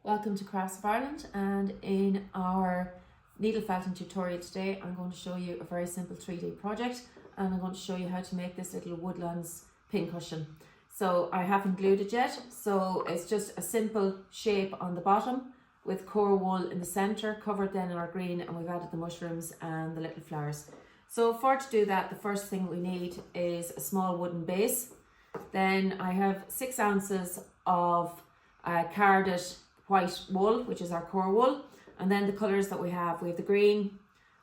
Welcome to Crafts of Ireland, and in our needle felting tutorial today I'm going to show you a very simple 3D project, and I'm going to show you how to make this little Woodlands pincushion. So I haven't glued it yet, so it's just a simple shape on the bottom with core wool in the centre, covered then in our green, and we've added the mushrooms and the little flowers. So to do that, the first thing we need is a small wooden base. Then I have 6 ounces of carded white wool, which is our core wool, and then the colours that we have the green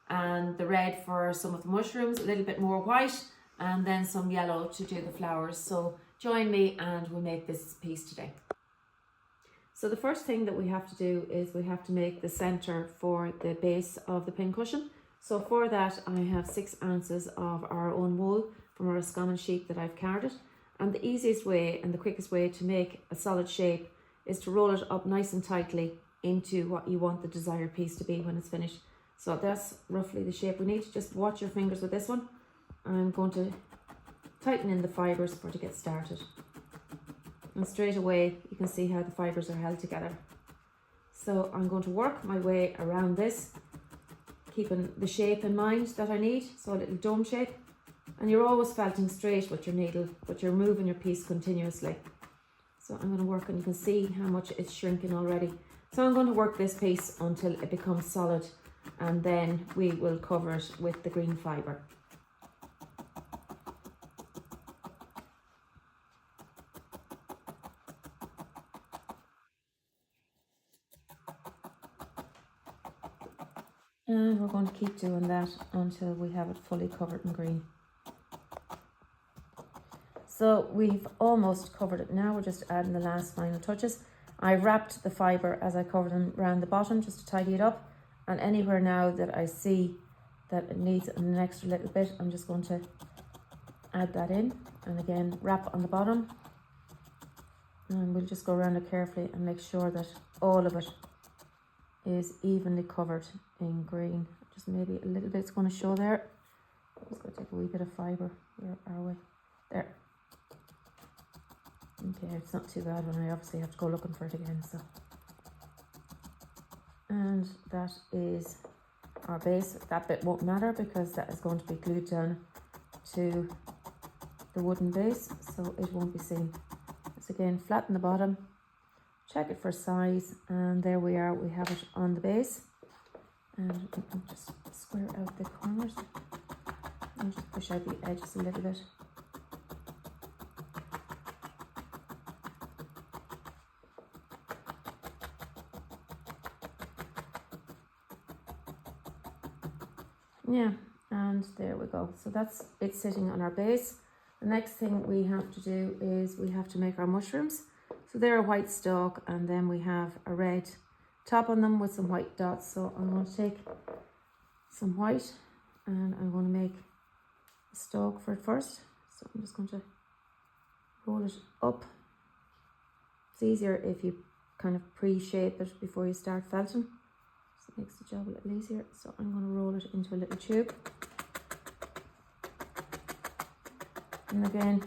and the red for some of the mushrooms, a little bit more white, and then some yellow to do the flowers. So join me and we'll make this piece today. So the first thing that we have to do is we have to make the centre for the base of the pincushion. So for that I have 6 ounces of our own wool from our Eskimo sheep that I've carded, and the easiest way and the quickest way to make a solid shape is to roll it up nice and tightly into what you want the desired piece to be when it's finished. So that's roughly the shape we need. Just watch your fingers with this one. I'm going to tighten in the fibres to get started. And straight away you can see how the fibres are held together. So I'm going to work my way around this, keeping the shape in mind that I need, so a little dome shape. And you're always felting straight with your needle, but you're moving your piece continuously. So I'm going to work, and you can see how much it's shrinking already. So I'm going to work this piece until it becomes solid, and then we will cover it with the green fibre. And we're going to keep doing that until we have it fully covered in green. So we've almost covered it now, we're just adding the last final touches. I wrapped the fibre as I covered them around the bottom just to tidy it up, and anywhere now that I see that it needs an extra little bit, I'm just going to add that in, and again wrap on the bottom, and we'll just go around it carefully and make sure that all of it is evenly covered in green. Just maybe a little bit's going to show there. I'm just going to take a wee bit of fibre. Where are we? There. Okay, it's not too bad when I obviously have to go looking for it again. So, and that is our base. That bit won't matter because that is going to be glued down to the wooden base, so it won't be seen. So again, flatten the bottom, check it for size, and there we are, we have it on the base. And I'll just square out the corners and just push out the edges a little bit. Yeah, and there we go. So that's it sitting on our base. The next thing we have to do is we have to make our mushrooms. So they're a white stalk, and then we have a red top on them with some white dots. So I'm going to take some white and I'm going to make a stalk for it first. So I'm just going to roll it up. It's easier if you kind of pre-shape it before you start felting. So it makes the job a little easier. So I'm going to roll it into a little tube. And again,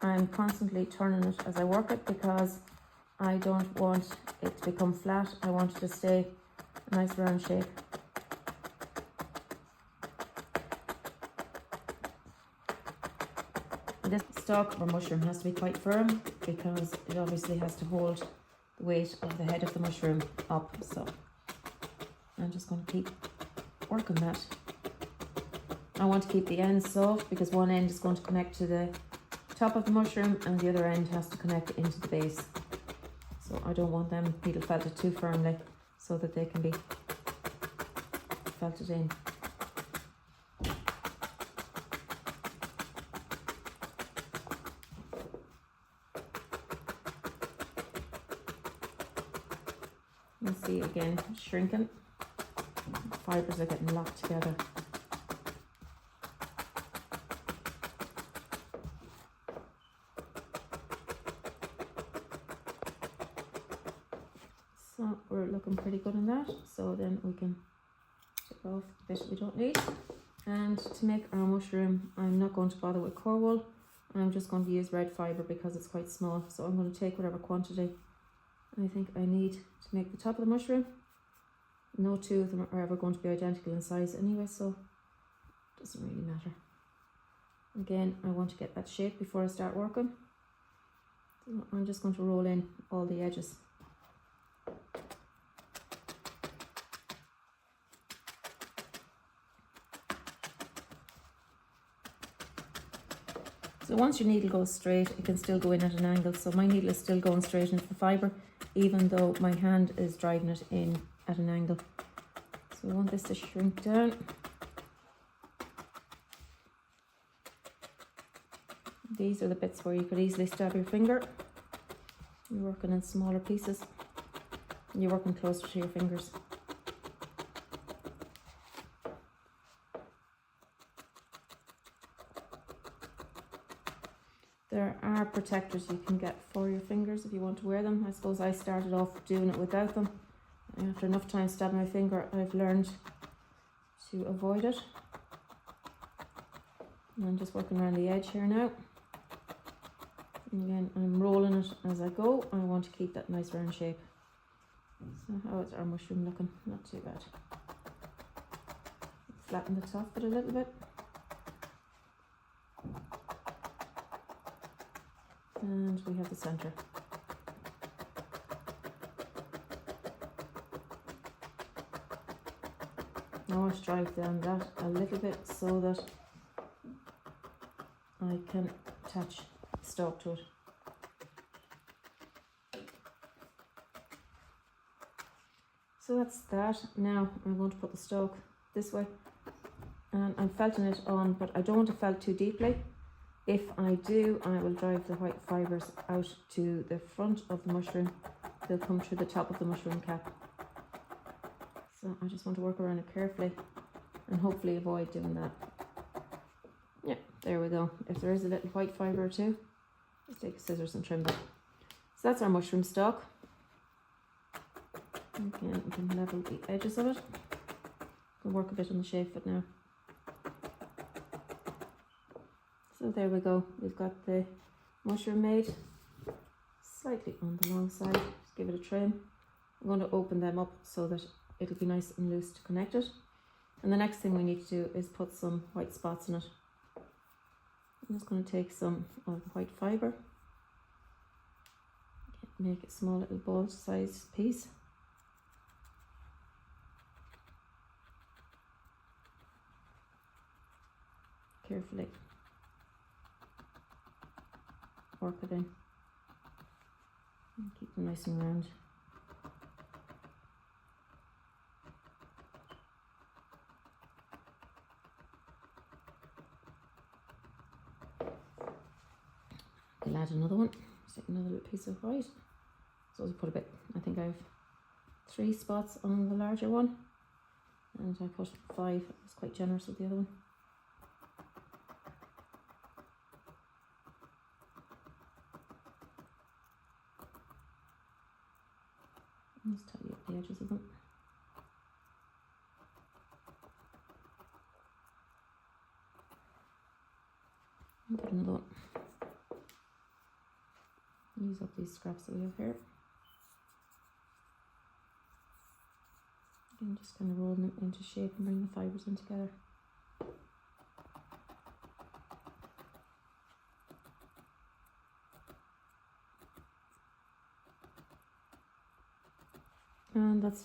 I'm constantly turning it as I work it because I don't want it to become flat. I want it to stay a nice round shape. And this stalk or mushroom has to be quite firm because it obviously has to hold the weight of the head of the mushroom up. So I'm just going to keep working that. I want to keep the ends soft because one end is going to connect to the top of the mushroom and the other end has to connect into the base. So I don't want them needle felted too firmly so that they can be felted in. You see again, shrinking. The fibres are getting locked together. So we're looking pretty good on that. So then we can take off the bit we don't need. And to make our mushroom, I'm not going to bother with core wool. I'm just going to use red fibre because it's quite small. So I'm going to take whatever quantity I think I need to make the top of the mushroom. No two of them are ever going to be identical in size anyway, so it doesn't really matter. Again, I want to get that shape before I start working. So I'm just going to roll in all the edges. So once your needle goes straight, it can still go in at an angle. So my needle is still going straight into the fibre, even though my hand is driving it in at an angle. So I want this to shrink down. These are the bits where you could easily stab your finger. You're working in smaller pieces. You're working closer to your fingers. There are protectors you can get for your fingers if you want to wear them. I suppose I started off doing it without them. After enough time stabbing my finger, I've learned to avoid it. And I'm just working around the edge here now. And again, I'm rolling it as I go. I want to keep that nice round shape. So how is our mushroom looking? Not too bad. Flatten the top of it a little bit. And we have the centre. I want to drive down that a little bit so that I can attach the stalk to it. So that's that. Now I'm going to put the stalk this way, and I'm felting it on, but I don't want to felt too deeply. If I do, I will drive the white fibres out to the front of the mushroom. They'll come through the top of the mushroom cap. So I just want to work around it carefully and hopefully avoid doing that. Yeah, there we go. If there is a little white fibre or two, just take scissors and trim that. So that's our mushroom stalk. Again, we can level the edges of it. We'll work a bit on the shape of it now. So there we go, we've got the mushroom made, slightly on the long side. Just give it a trim. I'm going to open them up so that it'll be nice and loose to connect it. And the next thing we need to do is put some white spots in it. I'm just going to take some of the white fibre, make a small little ball sized piece. Carefully work it in and keep them nice and round. We'll add another one. Just take another little piece of white. So I'll put a bit. I think I have 3 spots on the larger one, and I put 5. I was quite generous with the other one. Just tidy up the edges of them. And put another one. Use up these scraps that we have here. And just kind of roll them into shape and bring the fibres in together. And that's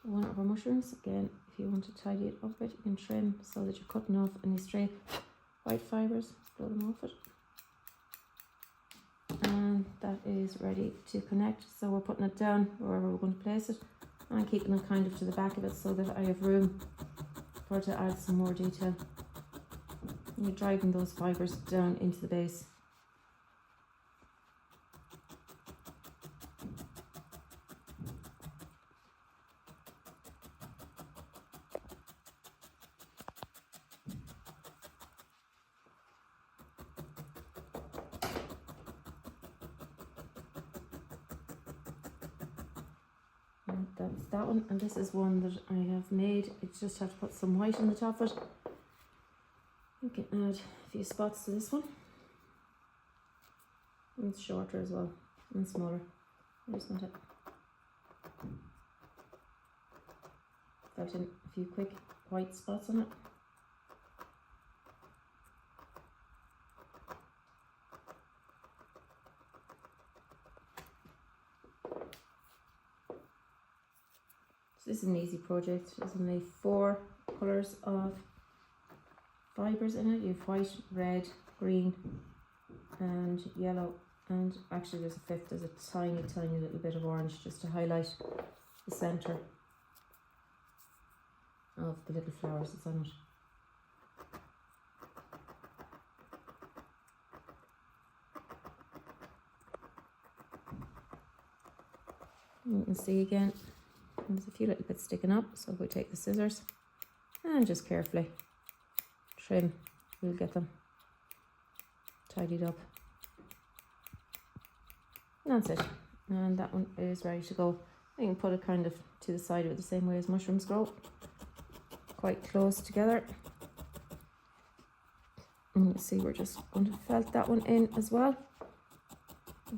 one of our mushrooms. Again, if you want to tidy it up a bit, you can trim so that you're cutting off any stray white fibres, blow them off it. And that is ready to connect. So we're putting it down wherever we're going to place it and keeping it kind of to the back of it so that I have room for it to add some more detail. And you're driving those fibres down into the base. And that's that one, and this is one that I have made. I just have to put some white on the top of it. You can add a few spots to this one. And it's shorter as well and smaller. I just want to put in a few quick white spots on it. So this is an easy project. There's only 4 colours of fibres in it. You have white, red, green and yellow, and actually there's a 5th, there's a tiny little bit of orange just to highlight the centre of the little flowers that's on it. And you can see again there's a few little bits sticking up, so if we take the scissors and just carefully trim, we'll get them tidied up. And that's it, and that one is ready to go. You can put it kind of to the side of it the same way as mushrooms grow, quite close together. And you see we're just going to felt that one in as well.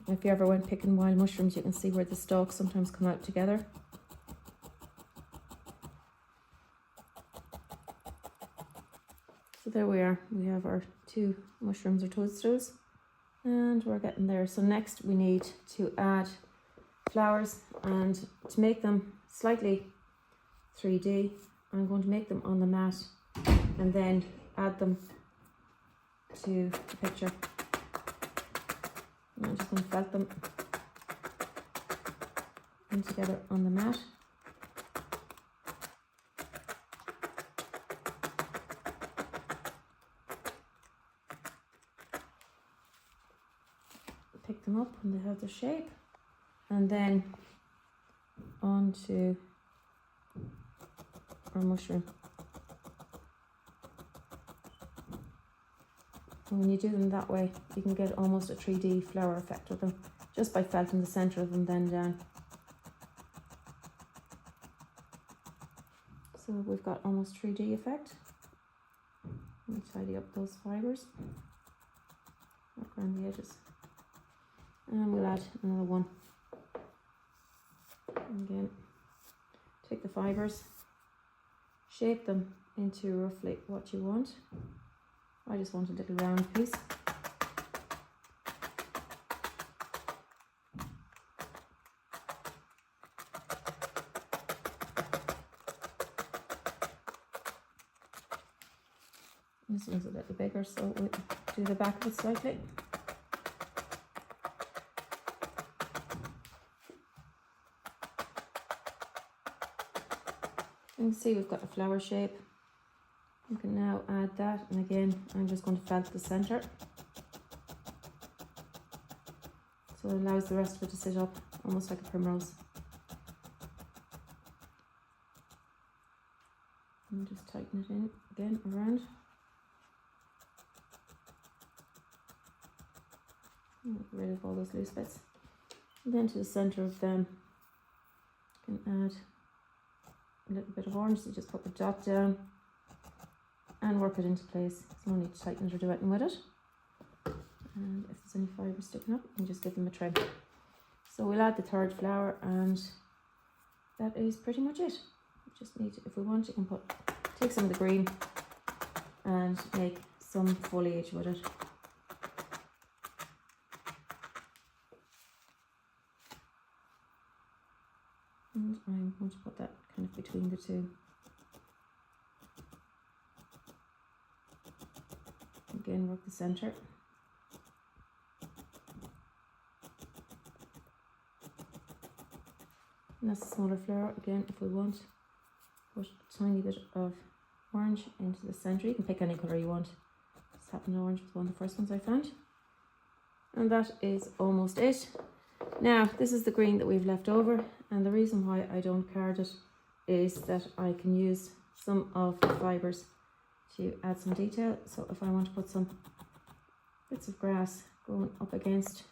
If you ever went picking wild mushrooms, you can see where the stalks sometimes come out together. So there we are, we have our 2 mushrooms or toadstools, and we're getting there. So next we need to add flowers, and to make them slightly 3D, I'm going to make them on the mat and then add them to the picture. And I'm just going to felt them in together on the mat. Pick them up when they have the shape, and then onto our mushroom. And when you do them that way, you can get almost a 3D flower effect with them, just by felting the centre of them then down. So we've got almost 3D effect. Let me tidy up those fibres, work around the edges. And we'll add another one. Again, take the fibres, shape them into roughly what you want. I just want a little round piece. This one's a little bigger, so we'll do the back of it slightly. You can see we've got a flower shape. You can now add that, and again I'm just going to felt the centre, so it allows the rest of it to sit up almost like a primrose. And just tighten it in again around. And get rid of all those loose bits. And then to the centre of them, you can add a little bit of orange, so you just put the dot down and work it into place. There's no need to tighten it or do anything with it. And if there's any fibres sticking up, you can just give them a trim. So we'll add the 3rd flower, and that is pretty much it. We just need, if we want, you can take some of the green and make some foliage with it. And I'm going to put that kind of between the 2. Again, work the centre. And that's a smaller flower. Again, if we want, put a tiny bit of orange into the centre. You can pick any colour you want. Just happen orange was one of the first ones I found. And that is almost it. Now, this is the green that we've left over, and the reason why I don't card it is that I can use some of the fibres to add some detail. So if I want to put some bits of grass going up against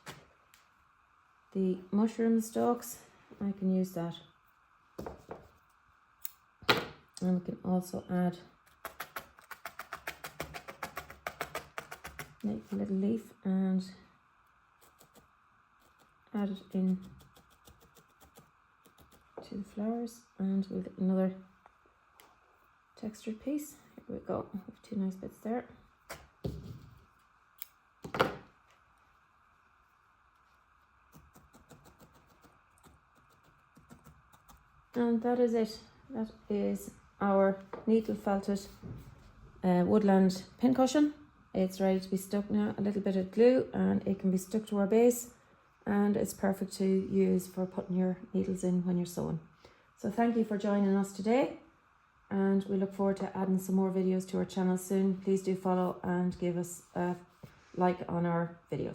the mushroom stalks, I can use that. And we can also add, make a little leaf and add it in to the flowers, and with another textured piece. Here we go. We have two nice bits there. And that is it. That is our needle felted woodland pincushion. It's ready to be stuck now. A little bit of glue and it can be stuck to our base, and it's perfect to use for putting your needles in when you're sewing. So thank you for joining us today, and we look forward to adding some more videos to our channel soon. Please do follow and give us a like on our videos.